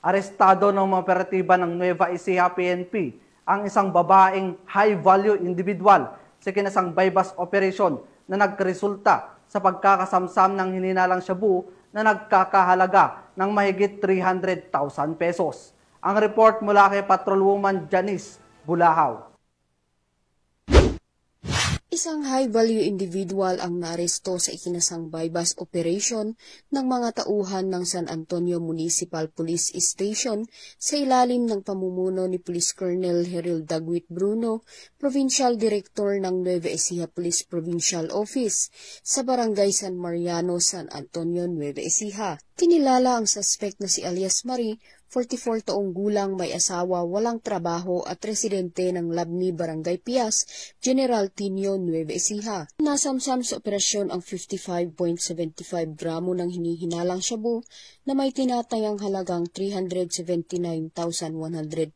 Arestado ng mga operatiba ng Nueva Ecija PNP ang isang babaeng high-value individual sa kinasang bypass operation na nagresulta sa pagkakasamsam ng hininalang shabu na nagkakahalaga ng mahigit 300,000 pesos. Ang report mula kay Patrolwoman Janice Bulahaw. Isang high-value individual ang naaresto sa ikinasang bypass operation ng mga tauhan ng San Antonio Municipal Police Station sa ilalim ng pamumuno ni Police Colonel Heril Dagwit Bruno, Provincial Director ng Nueva Ecija Police Provincial Office sa Barangay San Mariano, San Antonio, Nueva Ecija. Kinilala ang suspect na si alias Marie, 44 taong gulang, may asawa, walang trabaho at residente ng Labni, Barangay Pias, General Tinio, Nueva Ecija. Nasamsam sa operasyon ang 55.75 gramo ng hinihinalang shabu na may tinatayang halagang 379,100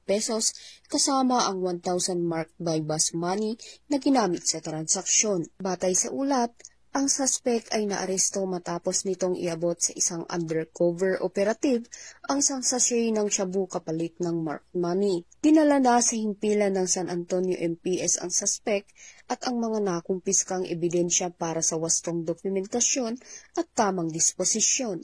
pesos kasama ang 1,000 marked bypass money na ginamit sa transaksyon. Batay sa ulat, ang suspect ay naaresto matapos nitong iabot sa isang undercover operative ang isang sachet ng shabu kapalit ng marked money. Dinala na sa himpilan ng San Antonio MPS ang suspect at ang mga nakumpiskang ebidensya para sa wastong dokumentasyon at tamang disposisyon.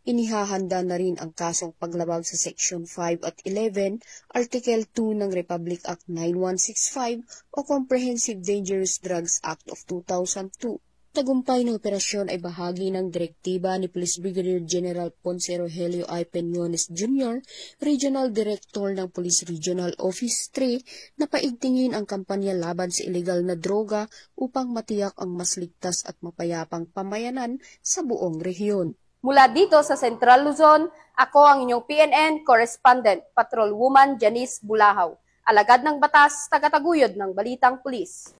Inihahanda na rin ang kasong paglabag sa Section 5 at 11, Article 2 ng Republic Act 9165 o Comprehensive Dangerous Drugs Act of 2002. Tagumpay na operasyon ay bahagi ng direktiba ni Police Brigadier General Ponce Rogelio I. Peñones Jr., Regional Director ng Police Regional Office 3, na paigtingin ang kampanya laban sa ilegal na droga upang matiyak ang mas ligtas at mapayapang pamayanan sa buong rehiyon. Mula dito sa Central Luzon, ako ang inyong PNN Correspondent, Patrolwoman Janice Bulahaw, alagad ng batas, tagataguyod ng Balitang Pulis.